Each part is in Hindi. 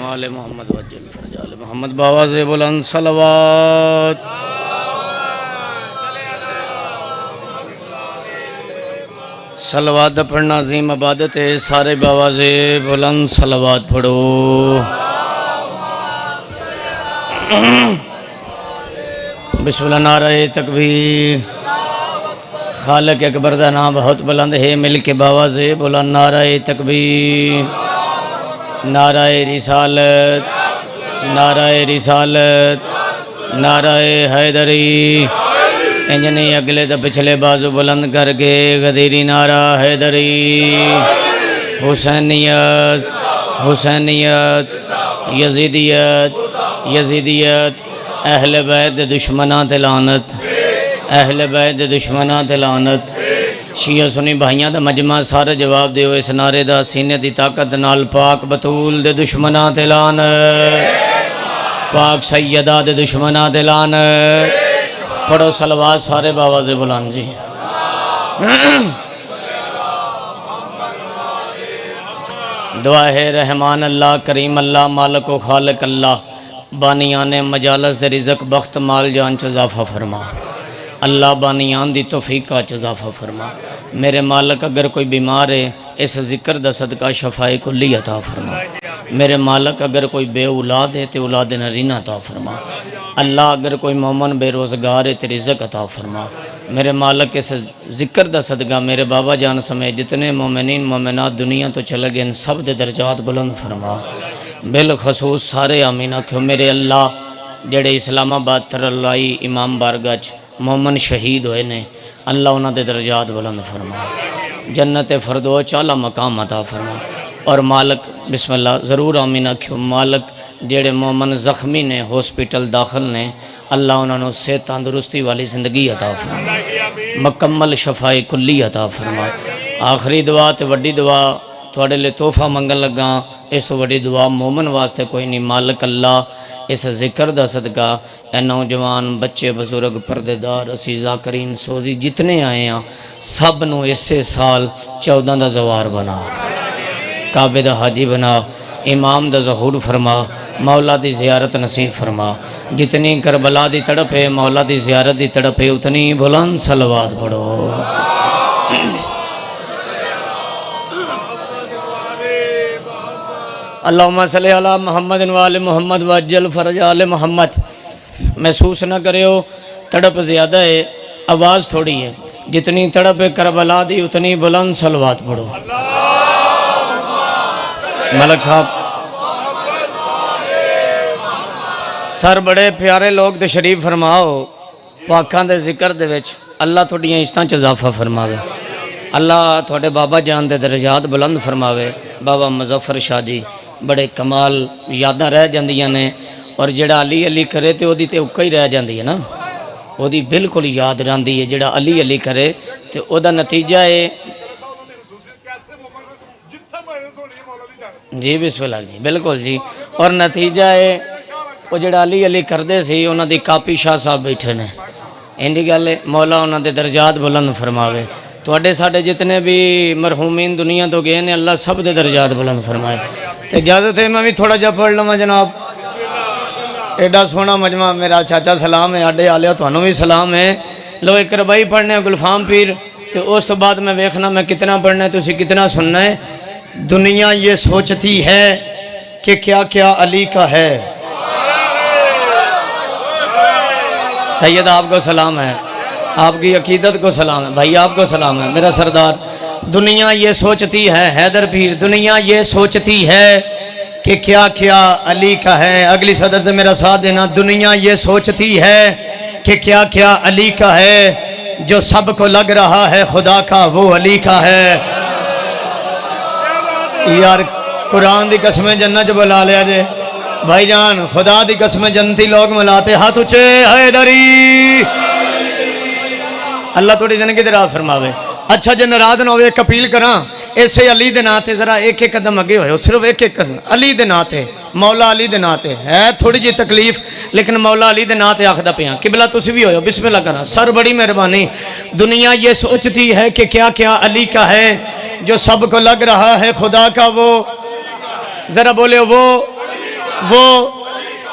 वाले मोहम्मद वज्जल फरजाल मोहम्मद बाबा से बुलंद सलवात। सलवात पढ़ना अजीम इबादत है, सारे बाबा से बुलंद सलवात पढ़ो। बिस्मिल्लाह नारे तकबीर। खालिक अकबर का नाम बहुत बुलंद है, मिल के बाबा से बुलंद नारे तकबीर। नाराए रिसालत, नाराए रिसालत, नाराए हैदरी। इंजनी अगले तो पिछले बाजू बुलंद करके गदीरी नारा हैदरी। हुसैनियत, हुसैनियत, यजीदियत, यजीदियत। अहले बैत दे दुश्मनां ते लानत, अहले बैत दे दुश्मनां ते लानत। शिया सुनी भाइयों का मजमा सारे जवाब दिओ इस नारे का। सीने की ताकत नाल पाक बतूल दे दुश्मनां ते लानत, पाक सैयदा दे दुश्मनां ते लानत। पढ़ो सलवात सारे बाबा से बुलान जी। दुआ है रहमान अल्लाह करीम अल्लाह मालिक व खालिक अल्लाह, बानियान मजालस दे रिज़्क़ बख्त माल जान च इज़ाफ़ा फरमा। अल्लाह बानियान दी तौफीक च इज़ाफ़ा फरमा। मेरे मालिक अगर कोई बीमार है इस जिक्र दा सदका शफाए कुल्ली अता फरमा। मेरे मालिक अगर कोई बे औलाद है तो औलाद नरीना अता फरमा। अल्लाह अगर कोई मोमन बेरोज़गार है तो रिज़्क़ अता फरमा। मेरे मालिक इस जिक्र दा सदका मेरे बाबा जान समेत जितने मोमिनीन मोमिनात दुनिया तो चले गए इन सब दे दर्जात बुलंद फरमा। बिलखसूस सारे आमीन आखियो। मेरे अल्लाह जेड़े इस्लामाबाद तरलाई इमाम बारगाह च मोमन शहीद होए ने, अल्लाह उन्हां दे दर्जात बुलंद फरमा, जन्नत फरदौस आला मकाम अता फरमा। और मालिक बिस्मिल्लाह ज़रूर आमीन आखियो। मालिक जेड़े मोमन ज़ख्मी ने हॉस्पिटल दाखिल ने, अल्लाह उन्होंने सेहत तंदुरुस्ती वाली ज़िंदगी अता फरमा, मुकम्मल शफाए कुल्ली अता फरमा। आखिरी दुआ तो वड्डी दुआ थोड़े लिए तोहफा मंगन लगा, इस तो वड्डी दुआ मोमन वास्ते कोई नहीं। मालिक अल्लाह इस जिक्र दा सदका ए नौजवान बच्चे बजुर्ग पर्देदार असी ज़ाकरीन सोजी जितने आए हैं सब नू इसे साल 14 का जवार बना, काबे दा हाजी बना, इमाम दा ज़हूर फरमा, मौला दी ज़ियारत नसीब फरमा। जितनी करबला दी तड़प है मौला दी ज़ियारत दी तड़प है, उतनी बुलंद सलवात पढ़ो। अल्लाहुम्मा सल्ली अला मुहम्मद व आले मुहम्मद वज्जल फरजाल मोहम्मद। महसूस न करो तड़प ज़्यादा है, आवाज़ थोड़ी है। जितनी तड़प है करबला दी उतनी बुलंद सलवात पढ़ो। मलक साहब सर बड़े प्यारे लोग तो शरीफ फरमाओ पाकां दे जिक्र दे विच अल्लाह तुहाडियां इज़्ज़तां च इज़ाफ़ा फरमावे। अल्लाह तुहाडे बाबा जान दे दर्जात बुलंद फरमावे। बाबा मुज़फ़्फ़र शाह जी बड़े कमाल यादां रह जांदियां ने, और जेड़ा अली अली करे तो ओदी ते उक्का ही रह जाती है ना, ओदी बिल्कुल याद रही है। जेड़ा अली अली करे तो ओदा नतीजा है जी बिस्मिल्लाह जी बिल्कुल जी। और नतीजा है वो जेड़ा अली अली करते सी उन्हां दी कापी शाह साहब बैठे ने। इंदी गल है मौला उन्हां दे दर्जात बुलंद फरमावे। तुहाडे साडे जितने भी मरहूमीन दुनिया तो गए ने अल्लाह सब दे दर्जात बुलंद फरमाए। तो इजाज़त है मैं भी थोड़ा जा पढ़ लवां जनाब। एडा सोहना मजमा मेरा चाचा सलाम है, आडे आलिया तुहानूं भी सलाम है। लो एक रबाई पढ़ने गुलफाम पीर, तो उस तो बाद मैं वेखना मैं कितना पढ़ना है, तुसी कितना सुनना है। दुनिया ये सोचती है कि क्या क्या अली का है। सैयद आपको सलाम है, आपकी अकीदत को सलाम है, भाई आपको सलाम है मेरा सरदार। दुनिया ये सोचती है हैदर पीर, दुनिया ये सोचती है कि क्या क्या अली का है। अगली सदर से मेरा साथ देना। दुनिया ये सोचती है कि क्या क्या अली का है, जो सबको लग रहा है खुदा का वो अली का है। यार कुरान की कसमें जन्नत बुला लिया जे भाईजान, खुदा की कसमें जन्नती लोग मिलाते हाथ उचे हैदरी। अल्लाह थोड़ी जिंदगी दराज फरमावे। अच्छा जे नाराज ना हो, एक अपील करा इसे अली दे नाते जरा एक एक कदम अगे हो, सिर्फ एक एक कदम अली दे नाते, मौला अली दे नाते है थोड़ी जी तकलीफ, लेकिन मौला अली दे नाते आखदा पिया किबला तुसी भी हो बिस्मिल्लाह करा। सर बड़ी मेहरबानी। दुनिया ये सोचती है कि क्या क्या अली का है, जो सबको लग रहा है खुदा का वो। जरा बोले वो वो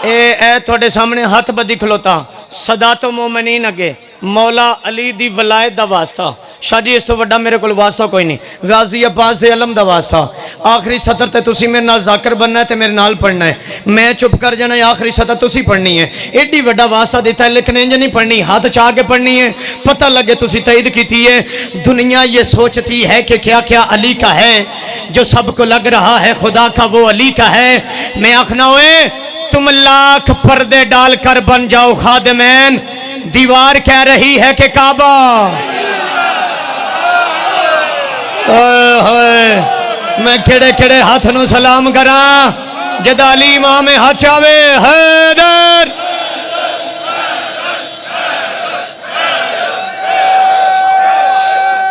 ए थोड़े सामने हथ बदी खलोता सदा तो मोमिनीन अगे मौला अली दी वलायत दा वास्ता। शाह जी इस तो वड्डा मेरे को वास्ता कोई नहीं। गाजी अब्बास दे अलम दा वास्ता। आखिरी सतर ते तुसी मेरे नाल जाकर बनना है ते मेरे नाल पढ़ना है। मैं चुप कर जाना है, आखिरी सतर तुसी पढ़नी है। एडी वड्डा वास्ता देता है, लेकिन इंज नहीं पढ़नी, हाथ चाह के पढ़नी है, पता लगे तुसी तईद की है। दुनिया ये सोचती है कि क्या क्या अली का है, जो सबको लग रहा है खुदा का वो अली का है। मैं आखना हुए तुम लाख पर्दे डालकर बन जाओ खादिमैन, दीवार कह रही है कि काबा। मैं केड़े केड़े हाथ नु सलाम करा जद अली इमाम हाथ आवे। हैदर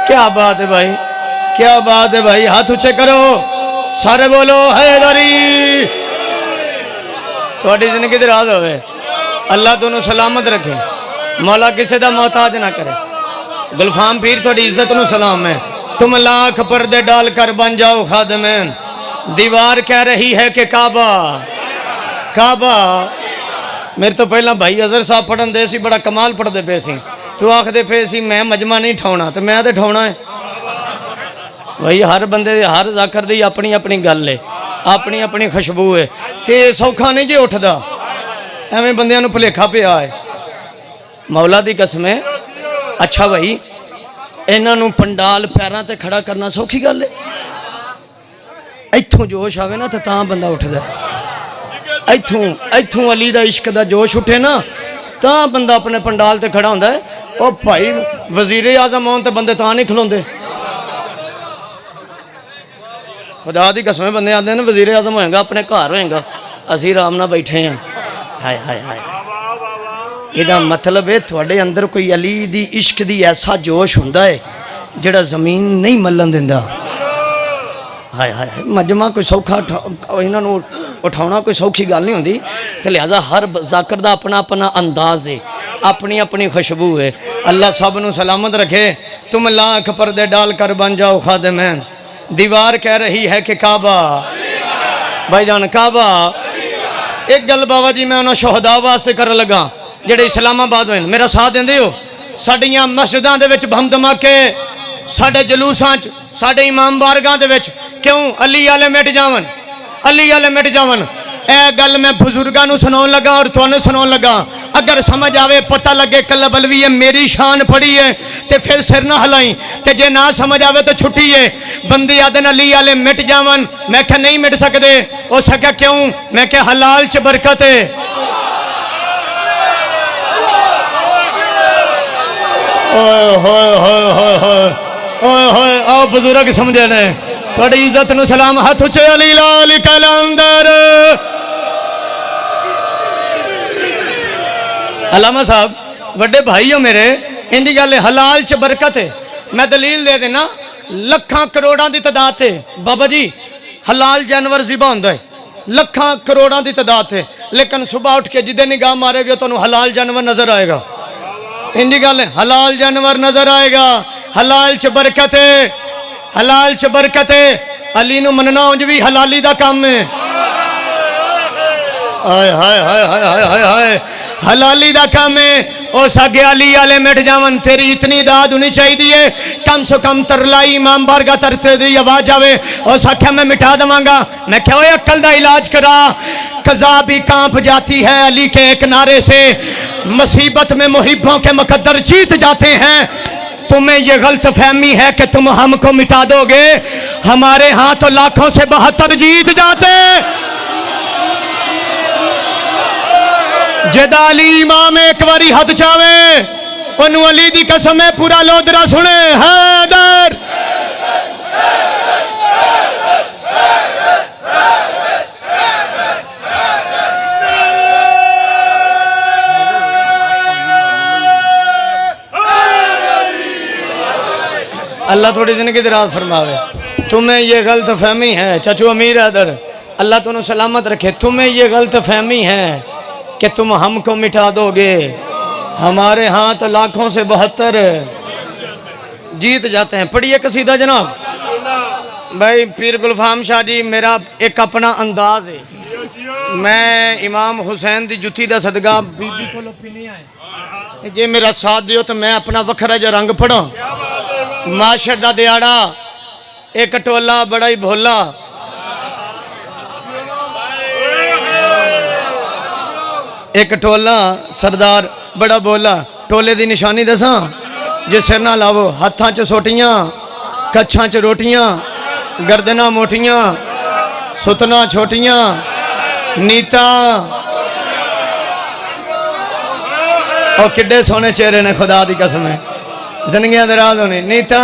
क्या बात है भाई, क्या बात है भाई। हाथ ऊंचे करो, सारे बोलो हैदरी। थोड़ी जिंदगी दराज होवे, अल्लाह दोनों सलामत रखे, मौला किसी का मोहताज ना करे। गुलफाम पीर थोड़ी इज्जत नु सलाम है। तुम लाख पर्दे डालकर बन जाओ खादिमैन, दीवार कह रही है कि काबा। काबा मेरे तो पहला भाई अजहर साहब पढ़न दे सी, बड़ा कमाल पढ़ते पे सी। तू आखते पे सी मैं मजमा नहीं ठाउना, तो मैं तो ठाउना है भाई। हर बंदे हर जाकर दी अपनी अपनी गल है, अपनी अपनी खुशबू है। तो सौखा नहीं जे उठदा, एवं बंदियां नूं भुलेखा पिया है। मौला दी कसम है। अच्छा भाई इन्हों पंडाल पैरों ते खड़ा करना सौखी गल है? इत्थों जोश आवे ना तो बंदा उठदा। इत्थों इत्थों अली दा इश्क दा जोश उठे ना तो बंदा अपने पंडाल ते खड़ा होंदा है। ओ भाई वजीरे आजम आउण ते बंदे तां नहीं खलोंदे। खुदा दी कसम बंदे आते हैं वजीरे आजम होएगा अपने घर होएगा, असी आराम नाल बैठे हैं। हाय हाय हाय, इहदा मतलब है थोड़े अंदर कोई अली दी इश्क दी ऐसा जोश हुंदा है जिहड़ा जमीन नहीं मल्लन दिंदा। हाय हाय, मजमा कोई सौखा इन्हां नूं उठाउणा कोई सौखी गल नहीं होंदी। तो लिहाजा हर जाकर दा अपना अपना अंदाज है, अपनी अपनी खुशबू है। अल्लाह सब नूं सलामत रखे। तुम लाख पर्दे डाल कर बन जाओ खादिमैन, दीवार कह रही है कि काबा। भाईजान काबा। एक गल बाबा जी मैं उन्होंने शहदा वास्ते कर लगा जेडे इस्लामाबाद होए, मेरा साथ देंदे हो। साडियां मस्जिदां दे विच बम धमाके, साडे जलूसां च, साडे इमाम बारगां दे विच क्यों अली वाले मिट जावन, अली वाले मिट जावन। ए गल मैं बुजुर्गां नूं सुनाउण लगा और तुहानूं सुनाउण लगा। अगर समझ आवे पता लगे कल बलवी है मेरी शान पड़ी है तो फिर सिर ना हिलाई, ते जे ना समझ आवे तो छुट्टी है। बंदे आदन अली वाले मिट जावन, मैं क्या नहीं मिट सकते। हो सके क्यों? मैं क्या हलाल च बरकत है। आओ बुजुर्ग समझे ने, थोड़ी इज्जत नु सलाम। हाथ उचे अली लाल कलंदर। अलामा साहब बड़े भाई हो मेरे, इनकी गल हलाल च बरकत है। मैं दलील दे देना, लखां करोड़ां की तादाद है बाबा जी हलाल जानवर ज़िबा होंदा है, लखां करोड़ां की तादाद है। लेकिन सुबह उठ के जिदे निगाह मारेगे तो हलाल जानवर नजर आएगा। इनकी गल हलाल जानवर नजर आएगा। हलाल च बरकत है, हलाल च बरकत है। अली नूं मनना उंज भी हलाली दा काम है। हाय हाय हाय हाय हाय हाय हाय, हलाली दा काम है। ओ सगे अली वाले मिट जावन, तेरी इतनी दाद होनी चाहिए कम से कम तरलाई इमाम बारगाह तरते दी आवाज आवे और साख्या मैं मिटा देवांगा। मैं क्या होया अक्ल दा इलाज करा। कज़ा भी कांप जाती है अली के एक नारे से, मुसीबत में मुहिब्बों के मुकद्दर जीत जाते हैं। तुम्हें ये गलत फहमी है कि तुम हमको मिटा दोगे, हमारे यहाँ तो लाखों से 72 जीत जाते। जदा अली इमाम एक बारी हद चावे ओनू अली दी कसम है पूरा लोदरा सुने। हैदर अल्लाह थोड़ी जिंदगी दराज फरमावे। तुम्हें ये गलत फहमी है चाचू अमीर हैदर, अल्लाह तुम्हें सलामत रखे। तुम्हें ये गलत फहमी है कि तुम हमको मिटा दोगे, हमारे हाथ लाखों से 72 जीत जाते हैं। पढ़िए कसीदा जनाब। भाई पीर गुलफाम शाह जी मेरा एक अपना अंदाज है। मैं इमाम हुसैन दी जुत्ती दा सदका बीबी कोलों पीने आए जे मेरा साथ दियो तो मैं अपना वखरा जो रंग पढ़ा। माशर दा दिहाड़ा एक टोला बड़ा ही भोला, एक टोला सरदार बड़ा बोला। टोले दी निशानी दसा, जे सिर ना लावो हत्थां च सोटियां, कच्छां च रोटियां, गर्दना मोटियां, सुतना छोटियां, नीता और किड्डे सोने चेहरे ने खुदा दी कसम है, जिंदगियां दराज होनी। नीता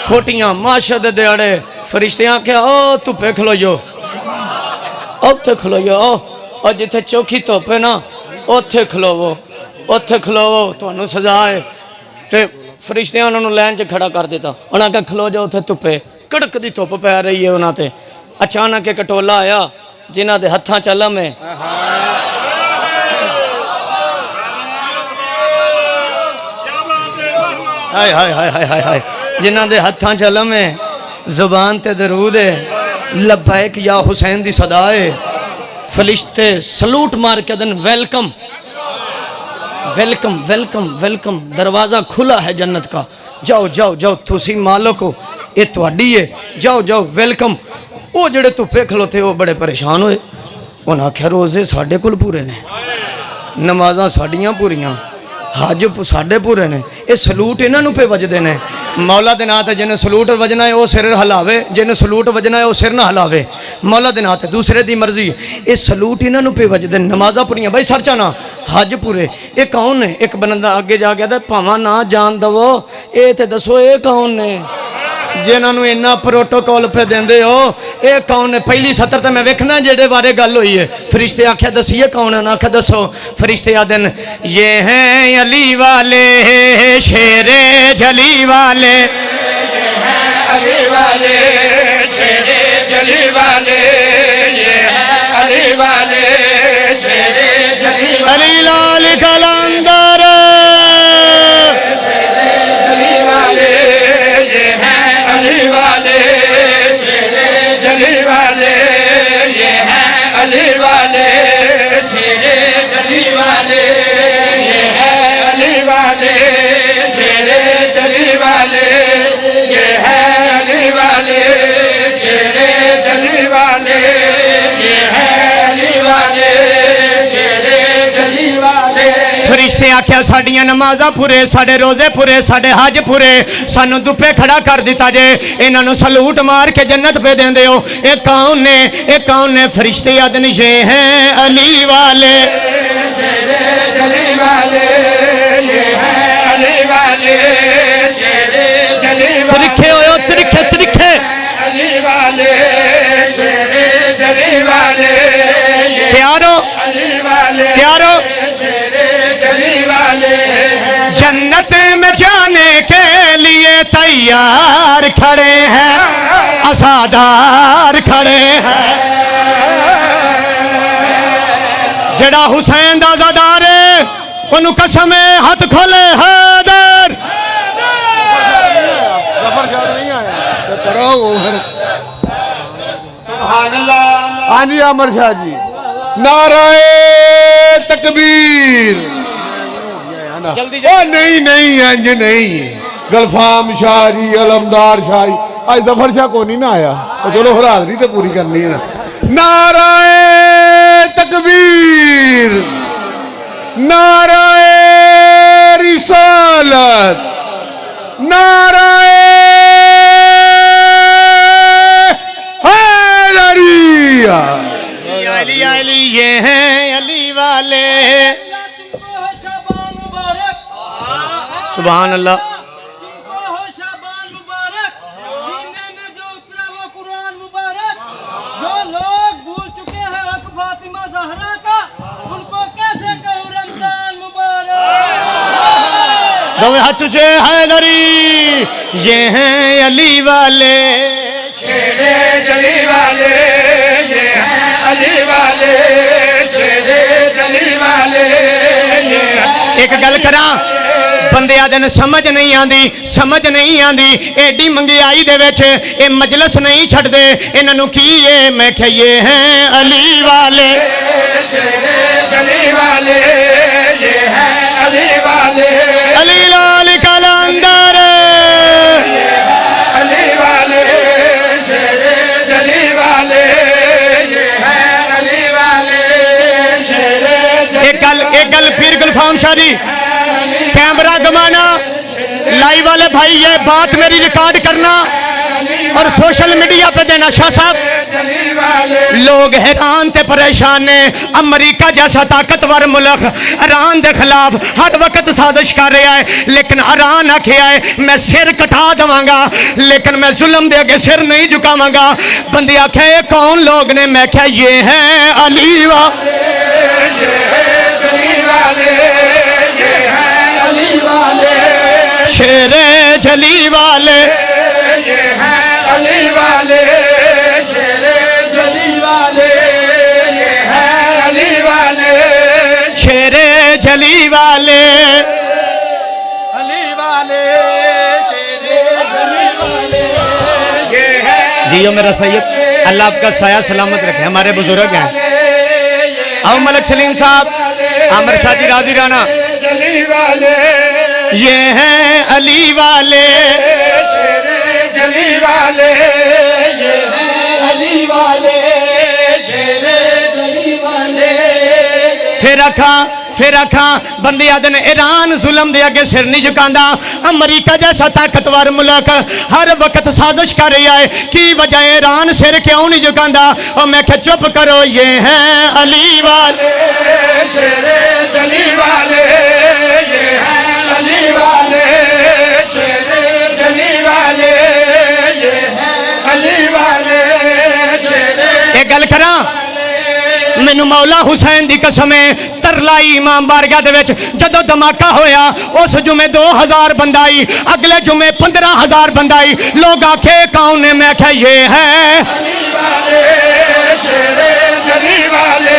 खोटियां माशर दे दिहाड़े फरिश्ते आख्या ओ धुप्पे खलोयो, उत्थे खलोयो, और जिथे चौखी धुप है ना उत्थे खलोवो, उत्थे खलोवो तुहानू सजा है। ते फरिश्ते उन्होंने लैन च खड़ा कर दिता। उन्हें आख्या खलो जाओ उत्थे धुप्पे, कड़क दी धुप पै रही है उन्होंने ते। अचानक एक टोला आया जिन्हां दे हत्थां च अलम है, हाय हाय हाय हाय हाय हाय, जिन्हां दे हत्थां च अलम है, जुबान ते दरूद है, लब्बैक या हुसैन दी सदा है। फरिश्ते सलूट मार के दिन वेलकम वेलकम वेलकम वेलकम, दरवाज़ा खुला है जन्नत का, जाओ जाओ जाओ तुसी मालिक हो, ये तुहाडी है, जाओ जाओ वेलकम। वो जेड़े धुप्पे खलोते वो बड़े परेशान होए। उन्हें आख्या रोजे साढ़े कोल पूरे ने, नमाज़ां साड़ियां पूरियां, हज साढ़े पूरे ने, ये सलूट इन्हों पे वजदे ने। मौला दे नां ते जिन्हें सलूट वजना है वह सिर हिलावे, जिन्हें सलूट वजना है वह सिर ना हिलावे। मौला दे नां ते दूसरे दी मर्जी, ये सलूट इन्हों पे वजदे। नमाज़ां पूरियां भाई सर चाना हज पूरे। ये कौन ने? एक बंदा अगे जा गया, भावां ना जान दवो, ये तो दसो ये कौन ने जिन्होंने इन्ना प्रोटोकॉल पे देंदे हो, ये कौन है? पहली सत्र तो मैं वेखना जेडे बारे गल हुई है। फरिश्ते आख्या दसीए कौन है? आख्या दसो। फरिश्ते आदन ये हैं अली वाले, शेरे जली वाले, ये हैं अली वाले, शेरे जली वाले, ये हैं अली वाले, शेरे जली वाले, अली लाल कलंदर, शेरे जली वाले, ये हैं अली वाले, शेरे जली वाले, ये हैं अली वाले, शेरे जली वाले, ये हैं अली वाले, शेरे जली वाले, ये हैं अली वाले, शेरे जली वाले, ये हैं अली वाले, शेरे जली वाले। फरिश्ते आख्या साडियां नमाज़ां पूरे, साडे रोजे पूरे, साडे हज पूरे, सानू धुप्पे खड़ा कर दिता जे, इन्हों सलूट मार के जन्नत पे देंदे हो। ये कौन ने? ये कौन ने? फरिश्ते आदन ये हैं अली वाले, शेरे जली वाले, ये हैं अली वाले, शेरे जली वाले, त्रिखे हो त्रिखे त्रिखे, अली वाले, शेरे जली वाले, प्यारो अली वाले, प्यारो शेरे जली वाले, जन्नत में जाने के लिए तैयार खड़े हैं, असादार खड़े हैं। जड़ा हुसैन दा ज़ादार है उन्होंने कसम है हाथ खोले हैदर। हाँ जी अमर शाह जी, नाराए तकबीर। नहीं नहीं अंज नहीं, गलफाम शाह जी, अलमदार शाह जी, आज जफर शाह को नहीं ना आया, तो चलो हरादरी तो पूरी करनी है ना। नाराए तकबीर, नाराए रिसालत, नाराए हैदरिया। अली अली ये हैं अली वाले। सुभान अल्लाह। हाथ से हैदरी ये हैं अली वाले, शेरे जली वाले, ये हैं अली वाले, शेरे जली वाले, ये एक गल करा बंदे दिन समझ नहीं आती, समझ नहीं आती। एडी मंगियाई दे विच ये मजलिस नहीं छड्डदे, इन्हां की है? मैं क्या ये हैं अली वाले, अली वाले, ये है अली वाले, अली लाल कलंदर, अली वाले, शेरे जली वाले, ये है अली वाले, शेरे एक गल फिर गुलफाम शाह जी, कैमरा घुमाना, लाइव वाले भाई ये बात मेरी रिकॉर्ड करना और सोशल मीडिया पे देना। शाह साहब लोग हैरान ते परेशान ने, अमरीका जैसा ताकतवर मुल्क ईरान के खिलाफ हर वक्त साजिश कर रहा है, लेकिन ईरान आखिया है मैं सिर कटा देवांगा, लेकिन मैं जुल्म दे के सिर नहीं झुकावांगा। बंदे आखे ये कौन लोग ने? मैं क्या ये हैं अली वाले, शेरे जली वाले, ये है अली वाले, शेरे जली वाले, ये है अली वाले, शेरे जली वाले, अली वाले, शेरे जली वाले, ये है जियो मेरा सैयद, अल्लाह आपका साया सलामत रखे। हमारे बुजुर्ग हैं, आओ मलक सलीम साहब, आमिर शाह जी राजी राना, जली वाले, ये हैं अली वाले, शेरे जली वाले, ये है अली वाले, शेरे जली वाले, फिर आखा बंदे आदन ईरान जुल्म दे अगे सिर नहीं झुकांदा, अमरीका जैसा ताकतवर मुल्क हर वक्त साजिश कर रहा है, की वजह ईरान सिर क्यों नहीं झुकांदा? और मैं क्या चुप करो, ये हैं अली वाले, शेरे जली वाले, ये है अली वाले, शेरे जली वाले, ये है अली वाले, शेरे एक गल करा, मैनू मौला हुसैन दी कसम है, तरलाई इमाम बारगाह दे विच जदों धमाका होया उस जुमे 2000 बंदा आई, अगले जुमे 15000 बंदा आई। लोग आखे कौन ने? मैं क्या ये है अली वाले, शेरे जली वाले,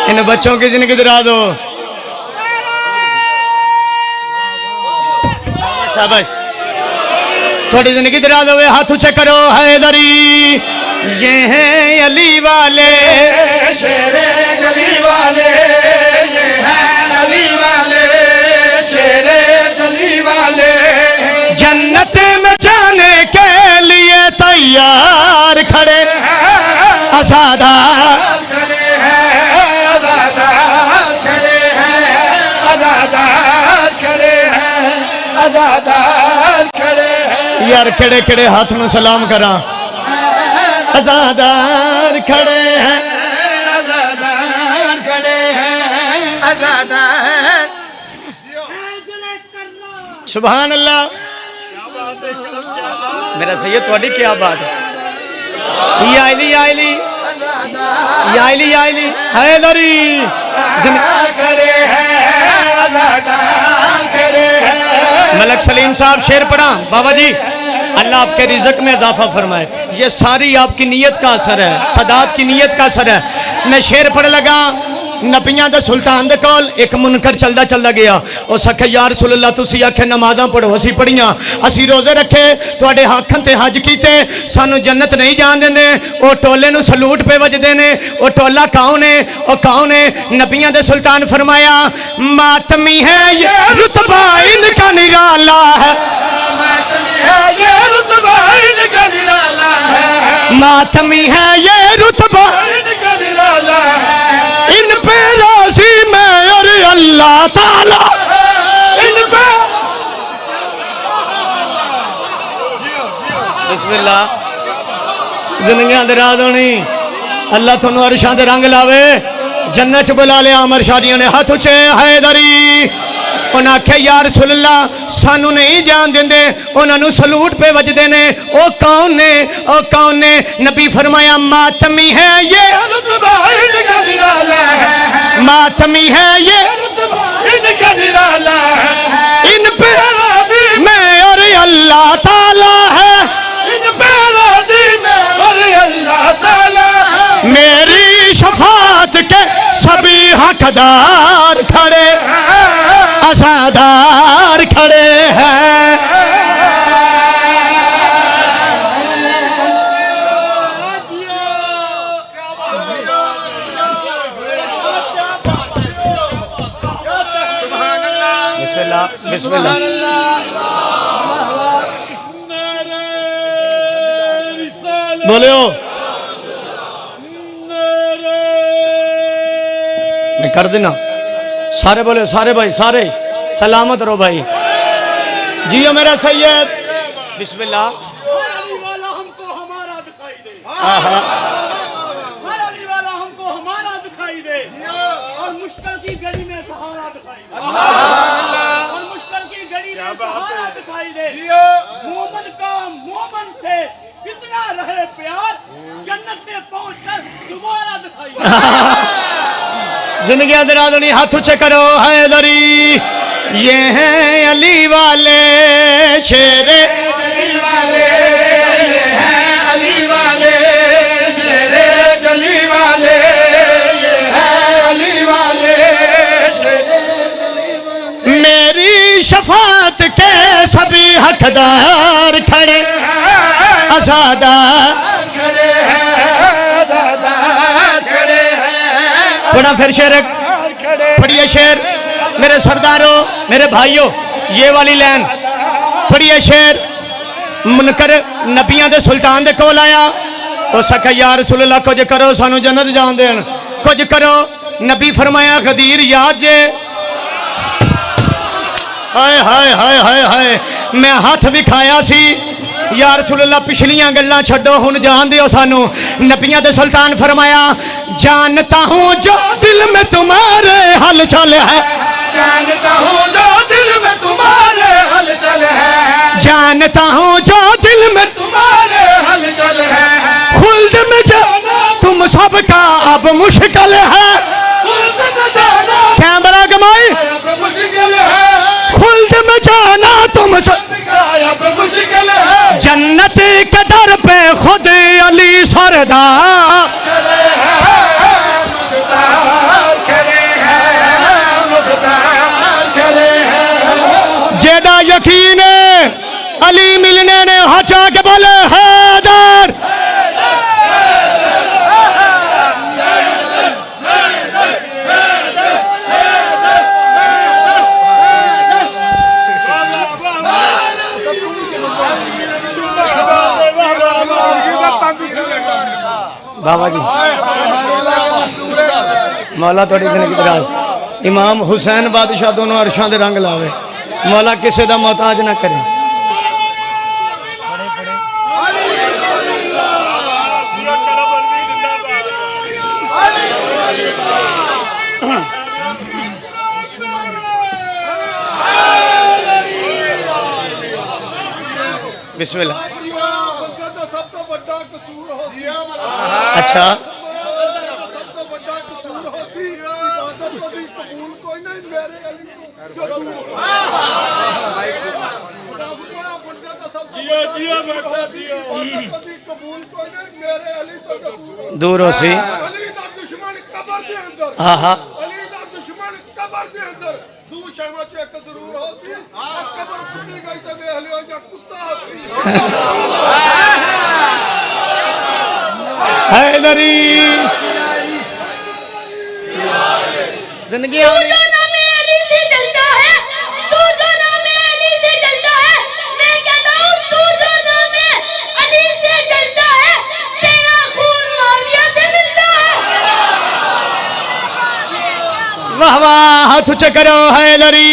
इन बच्चों की जिंदगी दिला दो। शाबाश, थोड़ी जिंदगी दिला दो, हाथ ऊंचे करो, हैदरी, ये हैं अली वाले, शेरे जली वाले, ये है अली वाले, शेरे जली वाले, जन्नत में जाने के लिए तैयार खड़े आजादार, खड़े हैं आजादार, खड़े हैं आजादार, खड़े हैं आजादार, खड़े हैं यार केड़े केड़े हाथ में सलाम करा, आजादार खड़े हैं, आजादार, खड़े हैं आजादार। सुभान अल्लाह। मेरा सैयद थोड़ी क्या बात है, या अली या अली या अली या अली, हैदरी खड़े हैं आजादार, खड़े हैं। मलक सलीम साहब शेर पढ़ा बाबा जी, अल्लाह आपके रिज़्क़ में इजाफा फरमाए। ये सारी आपकी नीयत का असर है, सदात की नीयत का असर है। मैं शेर पढ़ लगा, नबियां दे सुल्तान दे कोल एक मुनकर चलदा चलदा गया, उस आखे या रसूल अल्लाह तुसी आखे नमाज़ां पढ़ो, असी पढ़ियां, असी रोजे रखे, तुहाडे हक़ां ते हज कीते, सानू जन्नत नहीं जान देंदे। ओ टोले नू सलूट पे वजदे ने, ओ टोला कौन है? ओ कौन है? नबियां दे सुल्तान फरमाया मातमी है ये रुतबा इनका निराला है, ये रुतबा इनका निराला है, मातमी है ये रुतबा इनका निराला है, इन पे राजी मैं और अल्लाह ताला, इन पे बिस्मिल्लाह। जिंदगी दराज होनी, अल्लाह थोनू अरशां दे रंग लावे, जन्नत च बुला लिया। अमर शादियों ने हाथ उचे हैदरी, उन्हें आख्या या रसूल अल्लाह सानू नहीं जान देंदे, उन्होंने सलूट पे वजदे ने। ओ कौन ने? ओ कौन ने? नबी फरमाया मातमी है ये रुतबा इनका निराला है, मातमी है ये रुतबा इनका निराला है, इन पे मैं और अल्लाह ताला है, इन पे राजी मैं और अल्लाह ताला है, मैं हकदार खड़े असादार खड़े हैं। बिस्मिल्लाह बिस्मिल्लाह। बोलो मैं कर देना सारे बोले सारे भाई सारे सलामत रहो भाई जियो मेरा सैयद। बिस्मिल्लाह। अली वाला हमको हमारा दिखाई दे, आहा हर अली वाला हमको हमारा दिखाई दे, और मुश्किल की घड़ी में सहारा दिखाई दे, और मुश्किल की घड़ी में सहारा दिखाई दे। मोमन का मोमन से इतना रहे प्यार, जन्नत में पहुंचकर दोबारा दिखाई दे। जिंदगी दरादनी हाथ ऊंचे करो हैदरी ये हैं अली वाले शेरे अली वाले ये हैं अली वाले शेरे गली वाले ये हैं अली वाले शेरे मेरी शफात के सभी हकदार खड़े आजादार खड़े हैं आजादार खड़े हैं बड़ा फिर शेर पढ़िए शेर मेरे सरदारों मेरे भाइयों ये वाली लाइन पढ़िए शेर मुनकर नबियां दे सुल्तान दे कोल आया तो सका या रसूल अल्लाह कुछ करो सानू जन्नत जान देन कुछ करो नबी फरमाया गदीर याद जे हाय हाय हाय हाय हाय मैं हाथ विखाया सी या रसूल अल्लाह पिछलियां गल्लां छड्डो हुण जान दियो सानू नबियां दे सुल्तान फरमाया जानता हूँ जो दिल में तुम्हारे हलचल है जानता हूँ जो दिल में तुम्हारे हलचल है जानता हूँ जो दिल में तुम्हारे हलचल है खुल्द में जाना तुम सबका अब मुश्किल है खुल्द में जाना कैमरा कमाई अब मुश्किल है खुल्द में जाना तुम सब अब मुश्किल है जन्नत के दर पे खुद अली सरदार जेदा यकीन अली मिलने ने हचा के बोले हैदर बाबा जी मौला थोड़ी जिंदगी दराज इमाम हुसैन बादशाह दोनों अरशां दे रंग लावे मौला किसी दा मोहताज ना करे बिस्मिल्लाह अच्छा दूर हो सी हाँ हाँ हैदरी जिंदगी वाह वाह हाथ ऊंचे करो हैदरी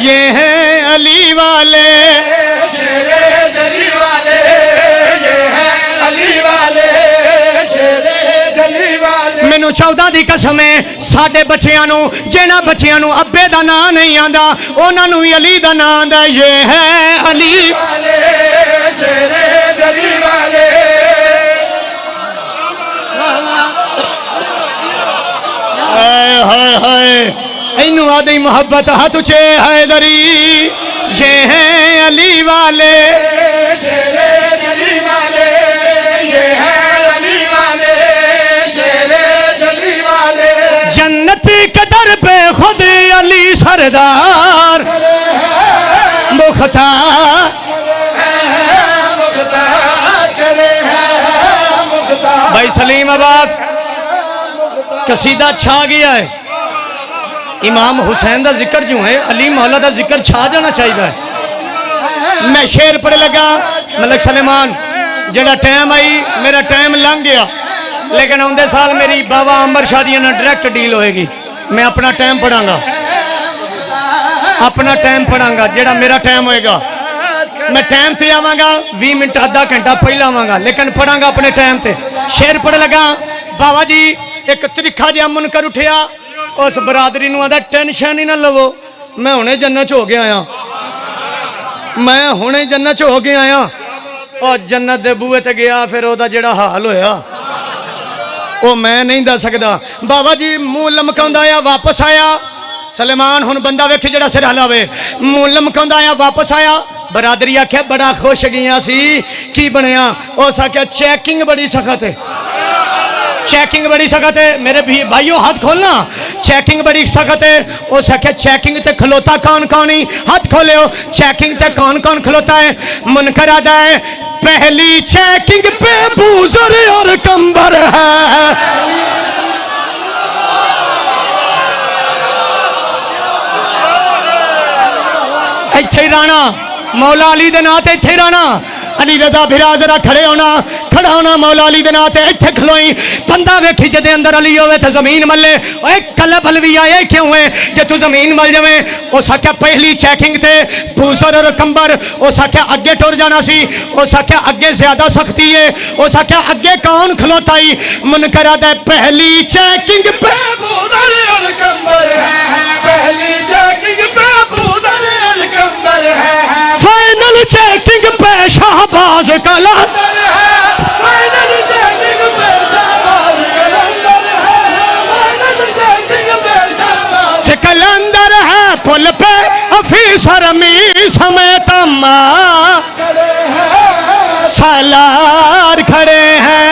ये हैं अली वाले शेरे गली वाले ये हैं अली वाले शेरे गली वाले मैनू 14 दी कसम है साडे बच्चियां नू जिन्हां बच्चियां नू अब्बे दा नाम नहीं आंदा उन्हां नू अली दा नाम आंदा ये है अली वाले शेरे गली वाले हाय हाय हाय इनू आदि मोहब्बत हाथ ऊंचे हैदरी ये हैं अली वाले शेरे गली वाले ये हैं अली वाले शेरे गली वाले जन्नत के दर पे खुद अली सरदार मुख्तार भाई सलीम अब्बास कसीदा छा गया है। इमाम हुसैन का जिक्र जो है अली मौला का जिक्र छा जाना चाहिए। मैं शेर पढ़ लगा मलक सलेमान जेड़ा टाइम आई मेरा टाइम लंघ गया, लेकिन आंदे साल मेरी बाबा अंबर शादी ना डायरेक्ट डील होएगी। मैं अपना टाइम पढ़ांगा, अपना टाइम पढ़ांगा जेड़ा मेरा टाइम होएगा। मैं टाइम ते आवांगा 20 मिनट आधा घंटा पहले आवांगा, लेकिन पढ़ांगा अपने टाइम ते। शेर पढ़ लगा बाबा जी एक त्रिखा जिहा मुनकर उठिया उस बरादरी नूं आंदा टेंशन ही ना लवो, मैं हुणे जन्नत च हो के आया, मैं हुणे जन्नत च हो के आया। और जन्नत दे बूहे ते गया फिर ओदा जेड़ा हाल होया वो मैं नहीं दस सकदा। बाबा जी मुंह लमकाउंदा आया वापस आया। सलेमान हुण बंदा वेख जेड़ा सिर हलावे, मुंह लमकाउंदा आया वापस आया। बरादरी आख्या बड़ा खुश गया सी, की बनया? उस आख्या चैकिंग बड़ी सख्त है, चैकिंग बड़ी सख्त है। मेरे भी भाइयों हाथ खोलना, चैकिंग बड़ी सख्त है। उस आख्या चैकिंग ते खलोता कौन कौन ही? हाथ खोलो, चैकिंग ते कौन कौन खलोता है? मुनकर आदा है पहली चैकिंग पे बूजर और कंबर है। इत्थे राणा मौला अली दे नां ते इत्थे राणा अली रजा फिरा जरा खड़े होना, खड़ा होना मौला अली दे नां ते इत्थे खलोई। बंदा वेखी जदे अंदर अली होवे ते जमीन मल्ले, ओए कलब अलवी आए क्यों है जे तू जमीन मल जावे? उस आख्या पहली चेकिंग ते बूसर और कंबर। उस आख्या अगे टुर जाना सी, उस आख्या अगे ज्यादा सख्ती है। उस आख्या अगे कौन खलोता ही? मुनकर आदा पहली चेकिंग पे बूसर और कंबर है, पहली चेकिंग पे बूसर और कंबर है, फाइनल चेकिंग पे शाहबाज कलंदर है फाइनल चेकिंग पे शाहबाज कलंदर है, फाइनल चेकिंग पे शाहबाज कलंदर है। पुल पे अफीसर मी समेत अम्मा सालार खड़े हैं।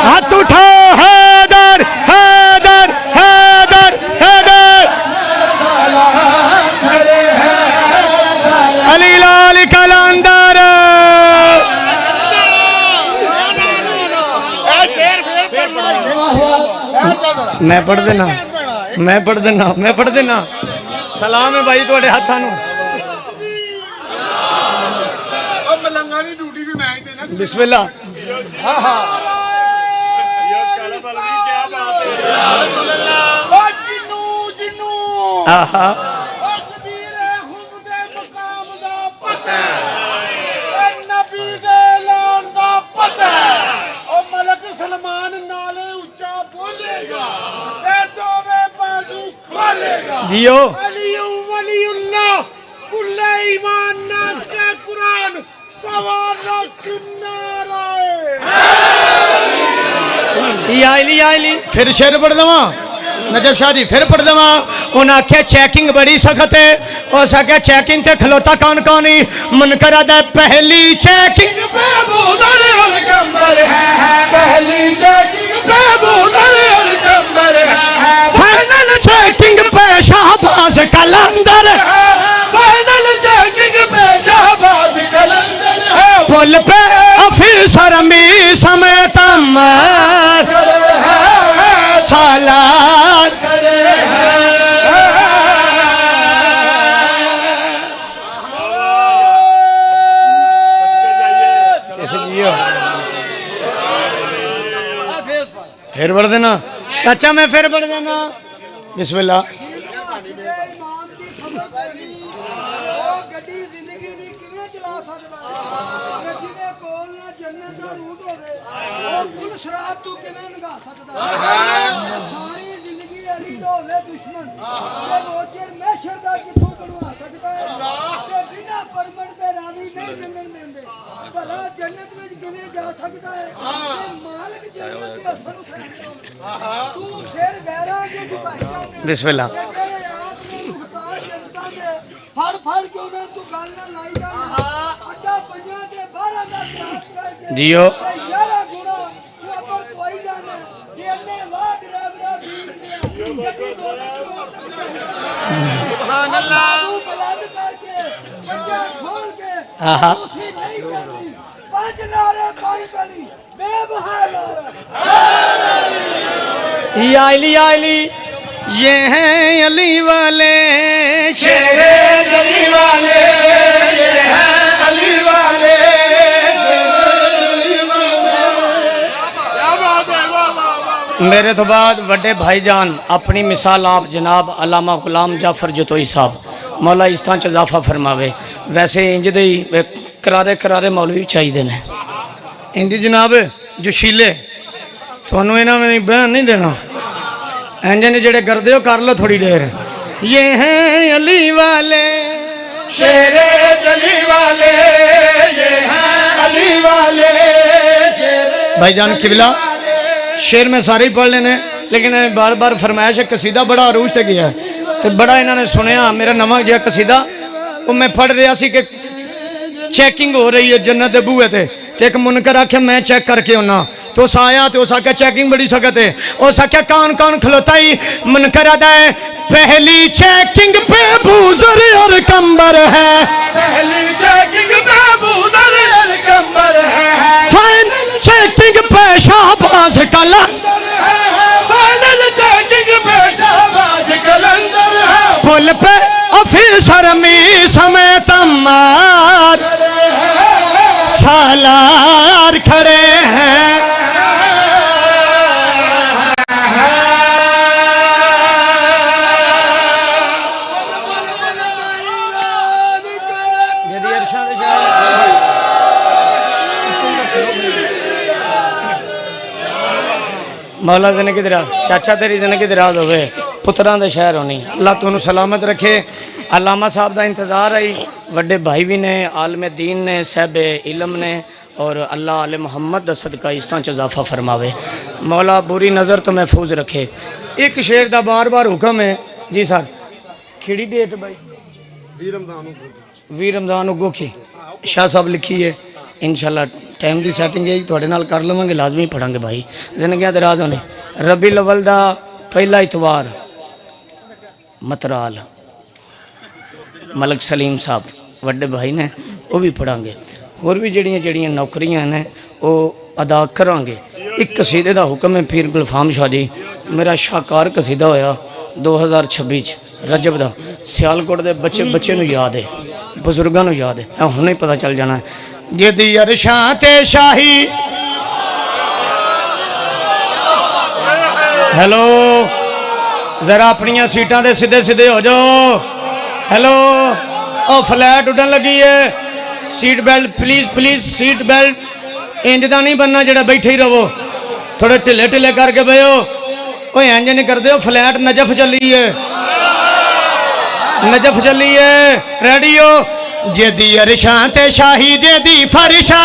हाथ उठो हैदर हैदर हैदर हैदर अली लाल कलंदर। मैं पढ़ देना, मैं पढ़ देना, मैं पढ़ देना। सलाम है भाई थोड़े हाथों नूं। मलंगा दी ड्यूटी भी मैं ही देना। बिस्मिल्लाह। आहा जियो आईली फिर शेर पढ़ दवा नजब शाह जी, फिर पढ़ दवा। उन्हें आख्या चेकिंग बड़ी सख्त है। उस आख्या चेकिंग ते खलोता कौन कौन ही? मुनकर आदा पहली चेकिंग पे बूसर और कंबर है, पहली चेकिंग पे बूसर और कंबर है, फाइनल चेकिंग पे शाहबाज कलंदर, फाइनल चेकिंग पे शाहबाज कलंदर है, पुल पे अफीसर मी समेत अम्मर सालार। फिर पढ़ देना चाचा, मैं फिर पढ़ देना। बिस्मिल्लाह। बिस्मिल्लाह। जियो तू सुभान अल्लाह बुलंद करके पंजा खोल के आहा उसी नहीं करनी पांच नारे पाई कली बेबहार या अली ये हैं अली वाले शेरे जली वाले ये हैं अली वाले मेरे तो बाद वड्डे भाईजान अपनी मिसाल आप जनाब अल्लामा गुलाम जाफर जतोई साहब मौला इस तरह च इजाफा फरमावे। वैसे इंज दे ही करारे करारे मौलवी चाहिए ने इंज जनाब जोशीले थानू इन्हों में बयान नहीं देना इंज ने जेड़े करते हो कर लो थोड़ी देर। ये हैं अली वाले शेरे जली वाले ये हैं अली वाले भाईजान किबला शेर में सारे ही पढ़ लेने लेकिन बार बार फरमाइश है कसीदा बड़ा अरूज से गया तो बड़ा इन्होंने सुनिया मेरा नवा जहा कसीदा वो मैं पढ़ रहा सी कि चेकिंग हो रही है जन्नत के बूहे ते एक मुनकर आखे मैं चेक करके आना तो उस आया तो उस आख्या चेकिंग बड़ी सख्त है उस आख्या कौन कौन खलोता ही मुनकर आता है पहली चेकिंग पे बूजर और कंबर है पहली चेकिंग पे बूजर और कंबर है फाइनल चेकिंग पे शाहबाज कला फाइनल चेकिंग पे शाहबाज कलंदर है पुल पे ऑफिसर मी समेत मार सालार खड़े हैं मौला जिंदगी दराज चाचा तेरी जिंदगी दराज होवे पुत्रां दे शहर होनी अल्लाह तुहानू सलामत रखे। अल्लामा साहब का इंतज़ार आई वड्डे भाई भी ने आलम दीन ने साहब इलम ने और अल्लाह आले मोहम्मद दा सदका इस तरह इजाफा फरमावे मौला बुरी नज़र तो महफूज रखे। एक शेर का बार बार हुक्म है जी सर खिड़ी डेट भाई 20 रमज़ान उगो की शाह साहब लिखी है इंशाल्लाह टाइम की सैटिंग है थोड़े नाल कर लवेंगे लाजमी पढ़ांगे भाई जिंदगी दराज होने। रबी अव्वल दा पहला इतवार मतराल मलक सलीम साहब वड्डे भाई ने वो भी पढ़ांगे होर भी जड़ियाँ जड़ियाँ नौकरियाँ ने वो अदा करांगे। एक कसीदे का हुक्म है पीर गुलफाम शाह जी मेरा शाहकार कसीदा होया 2026 रजब का सियालकोट के बच्चे बच्चे नूं याद है बजुर्गों नूं याद है हुणे ही पता चल जाना है जिदी अरशां ते शाही हेलो जरा अपनिया सीटां दे सीधे सीधे हो जाओ। हेलो ओ फ्लैट उड़न लगी है seat belt please please seat belt इंज दा नहीं बनना जेड़ा बैठे ही रहो थोड़े ढिले ढिले करके बहो ओ इंज नहीं करते हो फ्लैट नजफ चली है नजफ चली है रेडी हो जेदी अरशां ते शाही जेदी फरिशा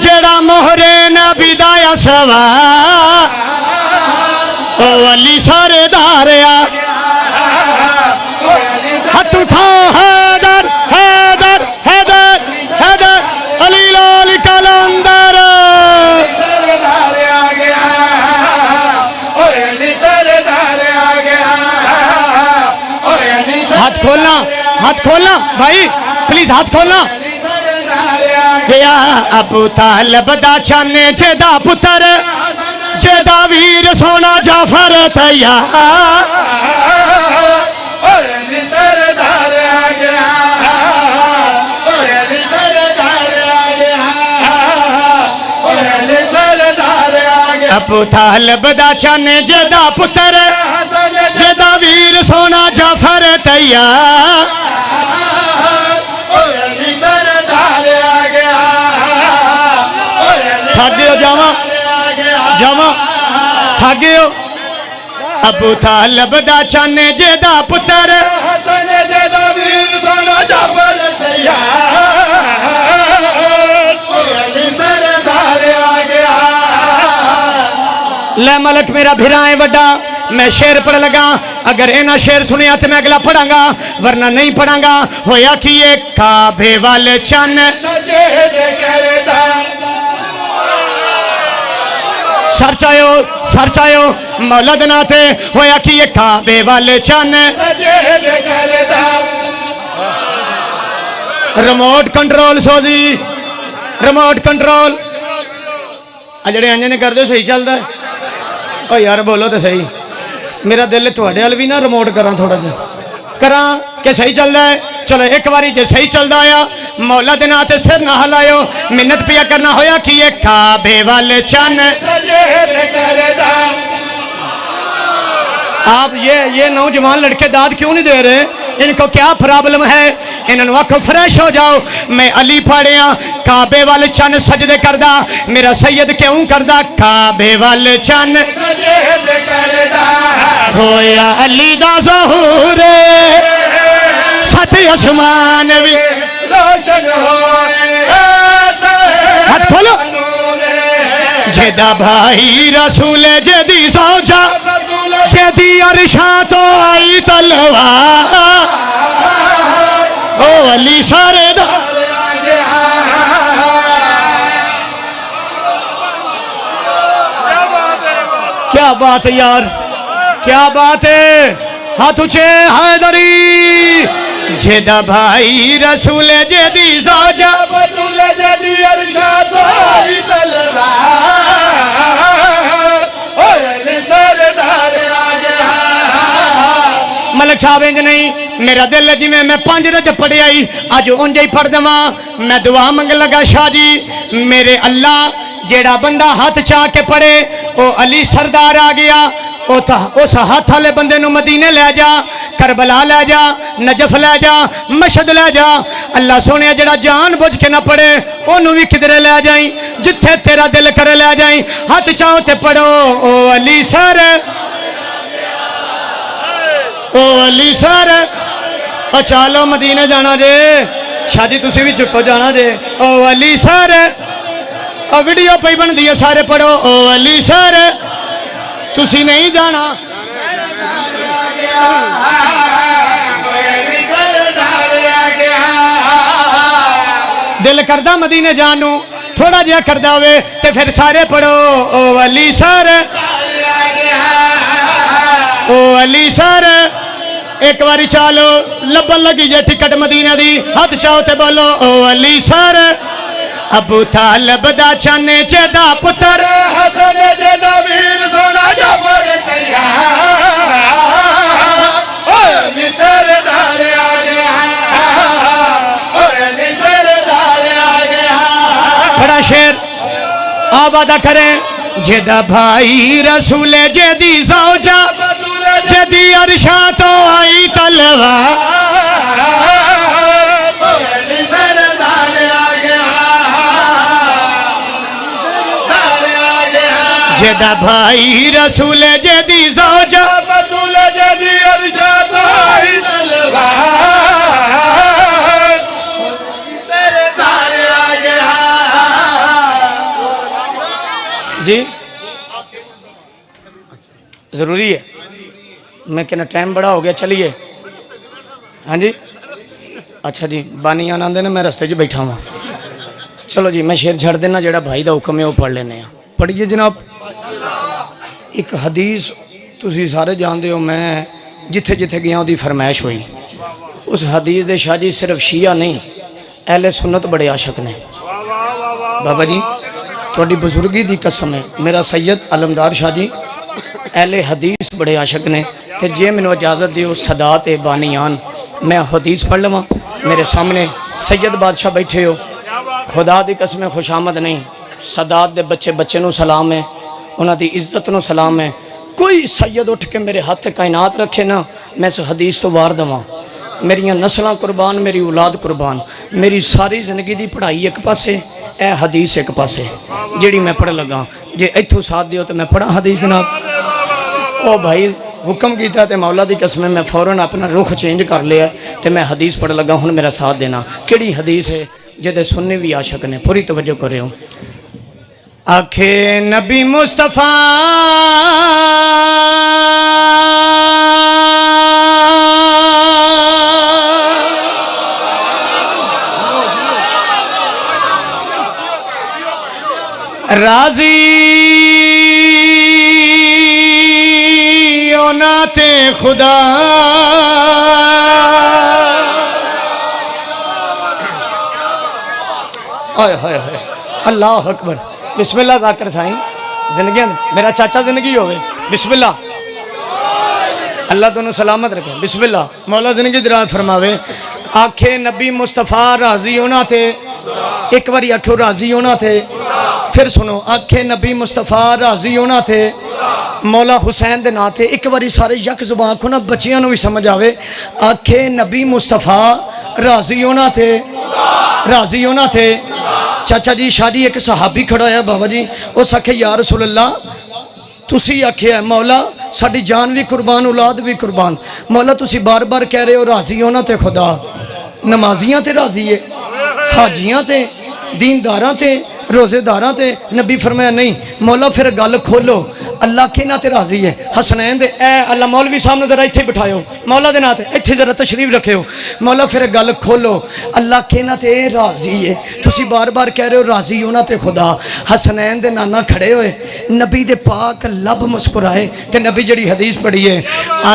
जेड़ा मोहरे नबी दा सवा ओ अली सरदार आ हाथ उठाओ हैदर हैदर हैदर हैदर अली लाल कलंदर सरदार आ गया ओए अली सरदार आ गया ओए अली हाथ खोलना भाई प्लीज हाथ खोलना गया अबू तालिब दा चाने जेदा पुत्र जेदा वीर सोना जाफर तैयार सरदार आ गया सरदार आ गया अबू तालिब दा चाने जेदा पुत्र जेदा वीर सोना जाफर तैयार थक गए जावा जावा थक गए अबू तालिब दा चाने जेदा पुत्र ले मलक मेरा भिरा है वड्डा मैं शेर पढ़ लगा अगर इना शेर सुनिया तो मैं अगला पढ़ांगा वरना नहीं पढ़ांगा होया कि ये काबे वाले चन सर चायो मौला दे नाते होया कि ये काबे वाले चन सजेद करदा रिमोट कंट्रोल सोदी रिमोट कंट्रोल आ जड़े इंजन करदे सही चलदा है ओ यार बोलो तो सही मेरा दिल थोड़े वाल भी ना रिमोट करा थोड़ा जा करा कि सही चलदा है चलो एक बारी जे सही चलदा आया मौला दे नाते सिर ना हिलायो मिन्नत पिया करना होया कि ये काबे वाले चन सजेद करदा आप ये नौजवान लड़के दाद क्यों नहीं दे रहे इनको क्या प्रॉब्लम है इन्होंने आखो फ्रेश हो जाओ मैं अली पढ़िया काबे वाले चन सजदे करदा मेरा सैयद क्यों करदा काबे वाले चन सजेद करदा होया अली दा ज़हूर सत आसमान भी रोशन होए हाथ खोलो जेदा भाई रसूल जेदी सौजा जेदी अरशा तो आई तलवार ओ अली सारे दा क्या बात है यार क्या बात है हाथ ऊंचे हैदरी जेदा भाई रसूल जेदी सौजा बतुल जदी अरशा तो आई तलवार ओए सरदार आ गया मलक साहब इंज नहीं मेरा दिल जिमें मैं 5 रज पढ़े आई अज उंज ही पढ़ देवा मैं दुआ मंग लगा शाह जी मेरे अल्लाह जेड़ा बंदा हाथ चाह के पढ़े वो अली सरदार आ गया उस हाथ वाले बंदे नू मदीने ले जा करबला ले जा नजफ ले जा मशहद ले जा अल्लाह सोने जेड़ा जान बुझ के ना पढ़े ओनू भी किधरे ले जाई जिथे तेरा दिल करे ले जाई हाथ चाहो ते पढ़ो ओ अली सर ओ अली सर ओ चलो मदीने जाना जे शादी तुसी भी चुको जाना जे ओ अली सर ओ वीडियो पई बनदी है सारे पढ़ो ओ अली सर तुसी नहीं जाना दिल करदा मदीने जानू थोड़ा जिहा करदा होवे ते फिर सारे पढ़ो ओ अली सर ओ अली सर एक बारी चलो लबन लगी जे टिकट मदीने दी हाथ चाहो ते बोलो ओ अली सर अबू तालब दा चने जेदा पुत्र हसन जेदा वीर सोना जबर तैयार ओए सरदार आ गया ओए सरदार आ गया बड़ा शेर आबादा करें जेदा भाई रसूल जेदी सौजा जेदी अरशा तो आई तलवार ओए सरदार आ गया जेदा भाई रसूल जेदी सौजा बतुल जदी अरशा तो आई तलवार सरदार आ गया जी जरूरी है मैं कहना टाइम बड़ा हो गया चलिए हाँ जी अच्छा जी बानी आनंद ने मैं रस्ते 'च बैठा हुआ चलो जी मैं शेर छड़ देना जेड़ा भाई का हुक्म है वो पढ़ लेने पढ़िए जनाब एक हदीस तुसी सारे जानते हो मैं जिथे जिथे गया उसकी फरमाइश हुई उस हदीस दे शाह जी सिर्फ शिया नहीं अहले सुन्नत बड़े आशक ने बाबा जी थोड़ी बुजुर्गी की कसम है मेरा सैयद अलमदार शाह जी अहले हदीस बड़े आशक ने तो जे मैनू इजाज़त दियो सदात ए बानियान मैं हदीस पढ़ लवां मेरे सामने सैयद बादशाह बैठे हो खुदा की कसम खुशामद नहीं सदात दे बच्चे बच्चे नू सलाम है उन्हां दी इज्जत नू सलाम है कोई सैयद उठ के मेरे हाथ कायनात रखे ना मैं इस हदीस तो वार देवां मेरिया नस्लां कुर्बान मेरी औलाद कुर्बान मेरी सारी जिंदगी की पढ़ाई एक पासे ए हदीस एक पासे जिहड़ी मैं पढ़ लगा जे इत्थों साथ दियो तो मैं पढ़ा हदीस जनाब ओ भाई हुक्म किया तो मौला की कसम मैं फौरन अपना रुख चेंज कर लिया तो मैं हदीस पढ़ लगा हुण मेरा साथ देना किहड़ी हदीस है जिहदे सुन्नी भी आशक ने पूरी तवज्जो करियो आखे नबी मुस्तफ़ा राजी नाते खुदा हाय हाय हाय अल्लाह अकबर बिस्मिल्लाह जाकर साईं जिंदगी मेरा चाचा जिंदगी होवे बिस्मिल्लाह अल्लाह दोनों सलामत रखे बिस्मिल्लाह मौला जिंदगी दराज फरमावे आखे नबी मुस्तफ़ा राजी होना थे एक बारी आखो राजी होना थे फिर सुनो आखे नबी मुस्तफ़ा राजी होना थे मौला हुसैन दे नाते एक बारी सारे यक जुबान को ना बच्चियों भी समझ आवे आखे नबी मुस्तफ़ा राजी होना थे राजी होना थे चाचा जी शादी एक सहाबी खड़ा है बाबा जी उस आखे या रसूल अल्लाह तुसी आख्या मौला साडी जान भी कुर्बान औलाद भी कुर्बान मौला तुसी बार बार कह रहे हो राजी होना ते खुदा नमाजियां ते राजी है हाजियां ते दीनदारां ते रोजेदारां ते नबी फरमाया नहीं मौला फिर गल खोलो अल्लाह के नाते राजी है हसनैन दे ए अल्लाह मौलवी साहब ने जरा इत्थे बिठायो मौला दे नाते इत्थे जरा तशरीफ रखियो मौला फिर गल खोलो अल्लाह के नाते राजी है तुसी बार बार कह रहे हो राजी होना ते खुदा हसनैन दे नाना खड़े हुए नबी दे पाक लब मुस्कुराए ते नबी जड़ी हदीस पढ़ी है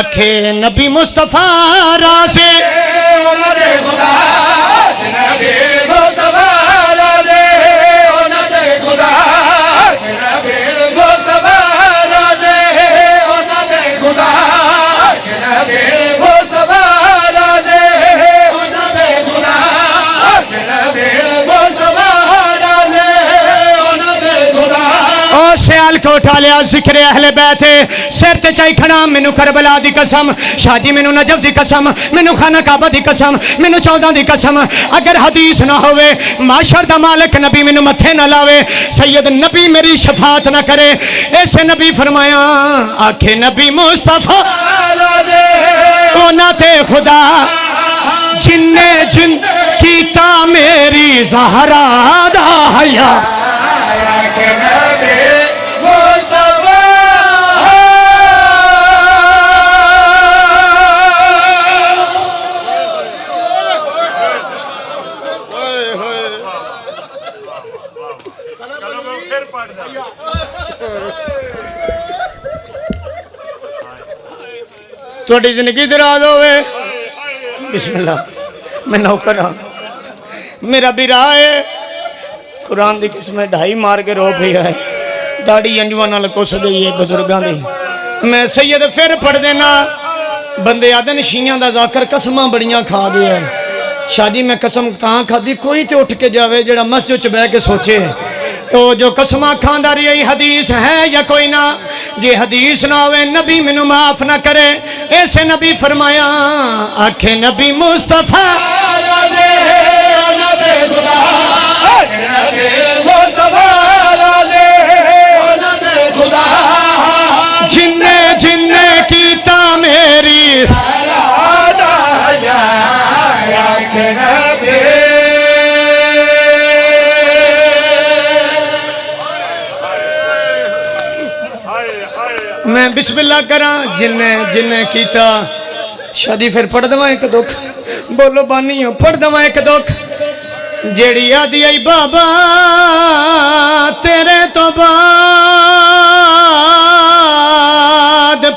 आखे नबी मुस्तफ़ा राजी होना ते खुदा नबी मुस्तफ़ा राजी होना ते खुदा नबी मुस्तफ़ा राजी होना ते खुदा नबी मुस्तफ़ा राजी होना ते खुदा नबी मुस्तफ़ा राजी होना ते खुदा ओ सियाल को उठा लिया जिक्र अहले बैत सिर ते चाई खड़ा मैनू करबला दी कसम शादी मैनू नजफ दी कसम मैनू खाना काबा दी कसम मैनू 14 दी कसम अगर हदीस ना होवे माशर दा मालिक नबी मैनू मथे ना लावे सैयद नबी मेरी शफात ना करे ऐसे नबी फरमाया आखे नबी मुस्तफ़ा ओना ते खुदा जिन्ने जिन कीता मेरी ज़हरा दा हया थोड़ी जिंदगी दराज होवे बिस्मिल्लाह मैं नौकर हाँ मेरा बिरा है कुरान की किस्म ढाई मार के रो पिया है दाढ़ी अंजुआ नाल कुस गई है बुजुर्गों की मैं सैयद फिर पढ़ देना बंदे आदन शीयां दा जाकर कसमां बड़ियां खा गया है शादी में कसम कहाँ खाधी कोई तो उठ के जावे जड़ा मस्जिद च बह के सोचे तो जो कसमां खांदा रही हदीस है या कोई ना जे हदीस ना होवे नबी मैनू माफ ना करे ऐसे नबी फरमाया आखे नबी मुस्तफ़ा जिन्ने जिन्ने कीता मेरी मैं बिस्मिल्लाह करा जिन्ने जिन्ने कीता शादी फिर पढ़ दवा एक दुख बोलो बानी पढ़ दवा एक दुख जेड़ी आदि आई बाबा तेरे तो बाद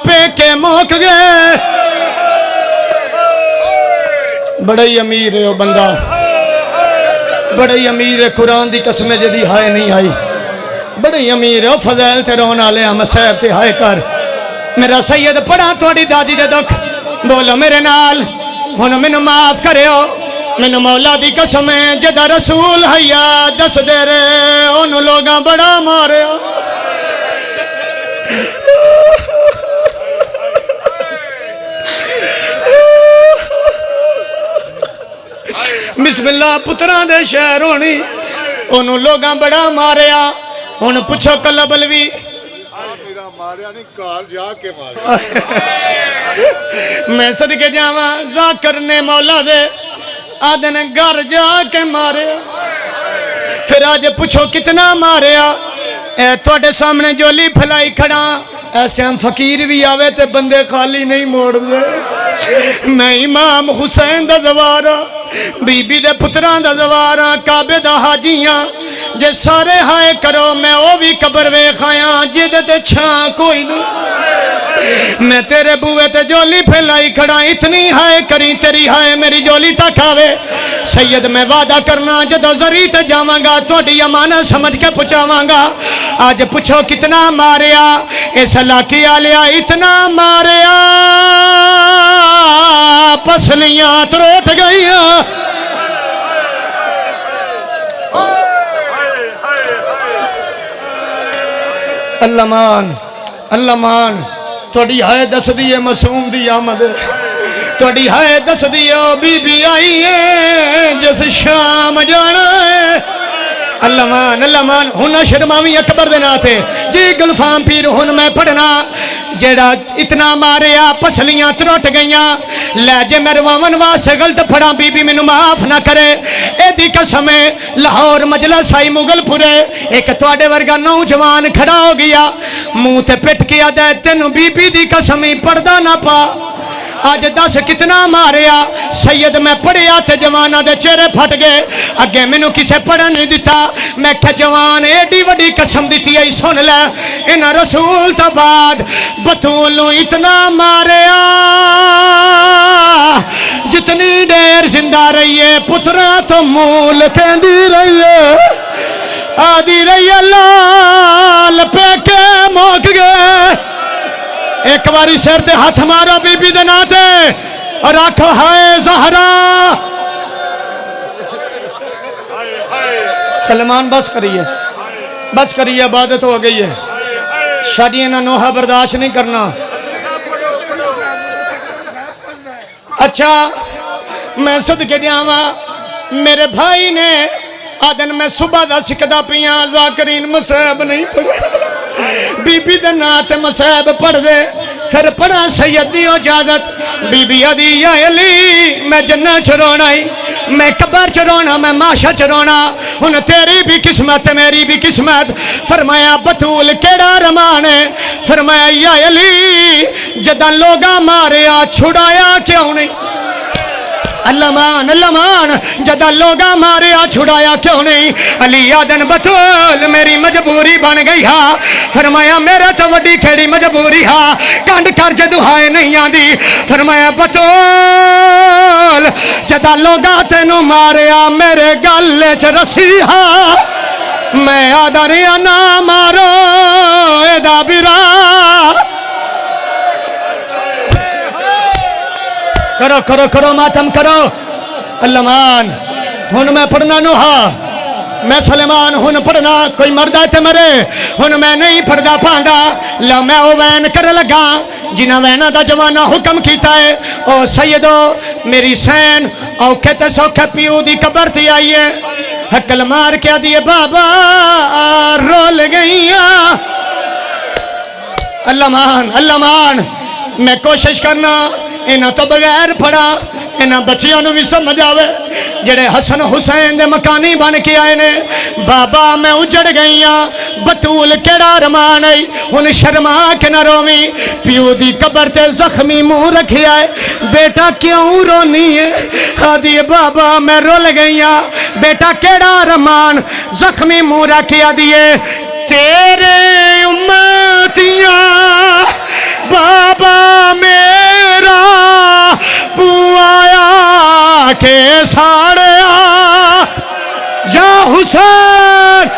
पेके मुक गए बड़ा ही अमीर है वो बंदा बड़ा ही अमीर है कुरान की कसम जदी हाय नहीं आई बड़े ही अमीर है फजैल ते रोन वाले मसैब ते हाय कर मेरा सैयद पढ़ा थोड़ी दादी दे दुख बोलो मेरे नाल हुन मैनू माफ करियो मैनू मौला दी कसम है जदा रसूल हैया दस दे रे ओनू लोगां बड़ा मारिया बिस्मिल्लाह पुत्रा दे शहर होनी ओनू लोगां बड़ा मारिया हुन पुछो कला बलवी मारिया नहीं कार जाके मारिया मैं सदके जावा जाकर ने मौला दे आदन घर जाके मारे फिर आज पूछो कितना मारिया ए थोड़े सामने जोली फैलाई खड़ा इस टाइम फकीर भी आवे ते बंदे खाली नहीं मोड़ दे मैं इमाम हुसैन दा जवारा बीबी दे पुत्रां दा जवारा काबे दा हाजियां जे सारे हाय करो मैं वो भी कबर वेख आया जिदे ते छां कोई नहीं मैं तेरे बुए ते जोली फैलाई खड़ा, इतनी है करी तेरी है मेरी जोली तक आवे। सैयद मैं वादा करना जदों जरी ते जावांगा थोड़ी अमानत समझ के पहुंचावांगा। आज पूछो कितना मारिया इस इलाके आलिया, इतना मारिया पसलियां त्रोट गईया। अल्लाह मान अल्लाह मान थोड़ी है दस दी है मासूम दी आमद, थोड़ी है दस दी बीबी आई है जिस शाम जाना है। अल्लाह मान हुन शर्मावी अकबर दे नाते जी गुलफाम पीर हुन मैं पढ़ना जेड़ा इतना मारिया पसलियां त्रुट गईयां। लै जे मैं रवावन वास्ते गलत फड़ा बीबी मैनू माफ ना करे। एदी कसम लाहौर मजलिस आई मुगलपुरे एक तुहाडे वर्गा नौजवान खड़ा हो गया मुंह ते पिट के आदा तेनू बीबी दी कसम ही पढ़दा ना पा। आज दस कितना मारिया सैयद मैं पढ़िया ते जवाना दे चेहरे फट गए। अगे मैनू किसे पढ़न नहीं दिता। मैं क्या जवान एडी वड्डी कसम दी आई सुन लै इन्हां रसूल तो बाद बतूल नू इतना मारिया जितनी देर जिंदा रही है पुत्रा तो मूल कहती रही है। आदि रही लाल पेके मुक गए। एक बारी सिर ते हाथ मारो बीबी दे नाते और आखो हाय ज़हरा। सलमान बस करिए इबादत हो गई है। शादी ना नोहा बर्दाश्त नहीं करना। अच्छा मैं सदके जावा मेरे भाई ने आदन मैं सुबह का सिकदा पिया ज़ाकरीन मसैब नहीं पढ़ा बीबी दे नात मसैब पढ़ दे फिर पढ़ा सैयद दी इजाजत। बीबी आदि या अली मैं जन्नत च रोना ही मैं कब्र च रोना मैं माशा च रोना। हुन तेरी भी किस्मत मेरी भी किस्मत। फरमाया बतूल केड़ा रमान है। फरमाया या अली जदा लोगा मारिया छुड़ाया क्यों नहीं। अल्लाह मान जदा लोगा मारिया छुड़ाया क्यों नहीं। अली आदन बतूल मेरी मजबूरी बन गई हा। फरमाया मेरा तो वड्डी खेड़ी मजबूरी हा कंड कर जे दुहाए नहीं आंदी। फरमाया बतूल जदा लोगा तेनू मारिया मेरे गल च रसी हा मैं आदा रिया ना मारो एदा बिरा। करो करो करो मातम करो। अल्लामान हुन मैं पढ़ना नोहा मैं सलेमान हुन पढ़ना कोई मरदा ते मरे। हुन मैं नहीं पढ़दा पांदा ला मैं ओ वैन कर लगा जिन्हां वैना दा जमाना हुक्म कीता है। ओ सैयदो मेरी सैन औखे ते सौखे पियो दी कबर ते आई है। हकल मार के दिए बाबा रोल गईया। अल्लामान मैं कोशिश करना इन्हां तो बगैर पढ़ा इन्हां बच्चियों नूं भी समझ आवे जेड़े हसन हुसैन दे मकानी बन के आए ने। बाबा मैं उजड़ गई हाँ बतूल केड़ा रमान आई हुन शर्मा के न रोवी प्यो दी कबर ते जख्मी मुंह रखिया है। बेटा क्यों रोनी है। आदि बाबा मैं रुल गई हाँ। बेटा केड़ा रमान जख्मी मुंह रखिया दिए तेरे उम्मतियां बाबा मेरा बुआया के साड़िया या हुसैन।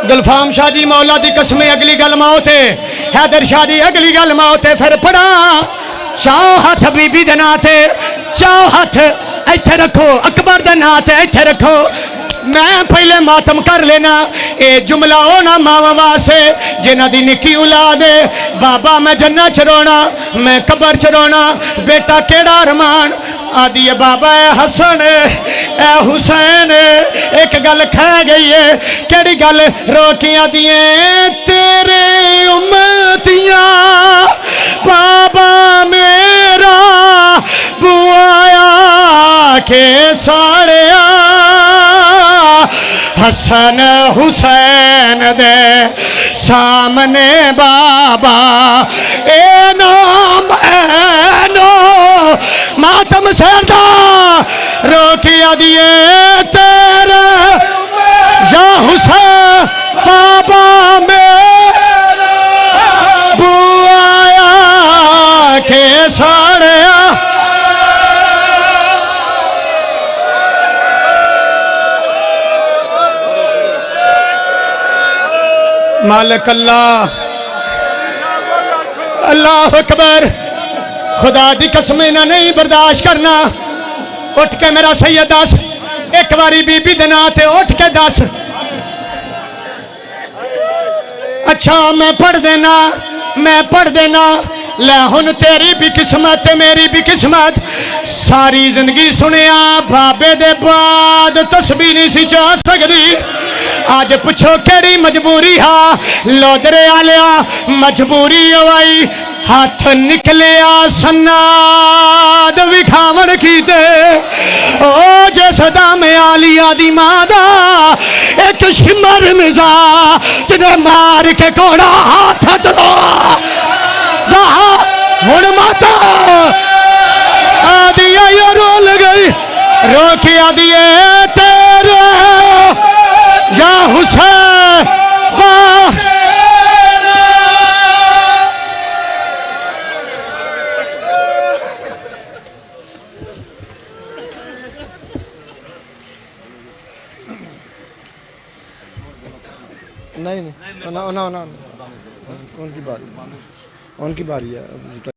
गुलफाम शाह जी मौला दी कसमें अगली गल मौत है। हैदर शाह जी अगली गल मौत है। फिर पढ़ा चाओ हाथ बीबी दे नाते चाओ हाथ इत्थे रखो अकबर दे नाते इत्थे रखो। मैं पहले मातम कर लेना ये जुमला होना मावा वास्ते जिन्हां दी निकी औलाद है। बाबा मैं जन्नत च रोना मैं कबर च रोना बेटा केड़ा अरमान। आदि है बाबा ए हसन ए हुसैन एक गल खा गई है। केड़ी गल रोकियां दिए तेरे उम्मतियां बाबा मेरा बुआया के साड़िया हसन हुसैन दे सामने बाबा ए नाम नो मातम सरदा रोकिया दिए तेरे या हुसैन बाबा मेरा बुआया के साड़िया मालिक अल्लाह अल्लाह अकबर। खुदा दी कसम इन्हां नहीं बर्दाश्त करना। उठ के मेरा सैयद दस, एक बारी बीबी दे नां ते उठ के दस। अच्छा मैं पढ़ देना, मैं पढ़ देना। ले हुन तेरी भी किस्मत मेरी भी किस्मत। सारी जिंदगी सुनिया बाबे दे बाद तस्बीह नहीं सी जा सकदी। आज पुछो केड़ी मजबूरी हा लोदरे आलिया मजबूरी आई। हाथ निकलिया सन्नाद विखावण कीते ओ जिस दामे आलिया दी मां दा एक शिमर मिजा जिने मार के कोड़ा हाथ धरो हुण माता आदिया ये रोल गई। रोकिया दिए तेरे या हुसैन बा नहीं ना उनकी बारी है।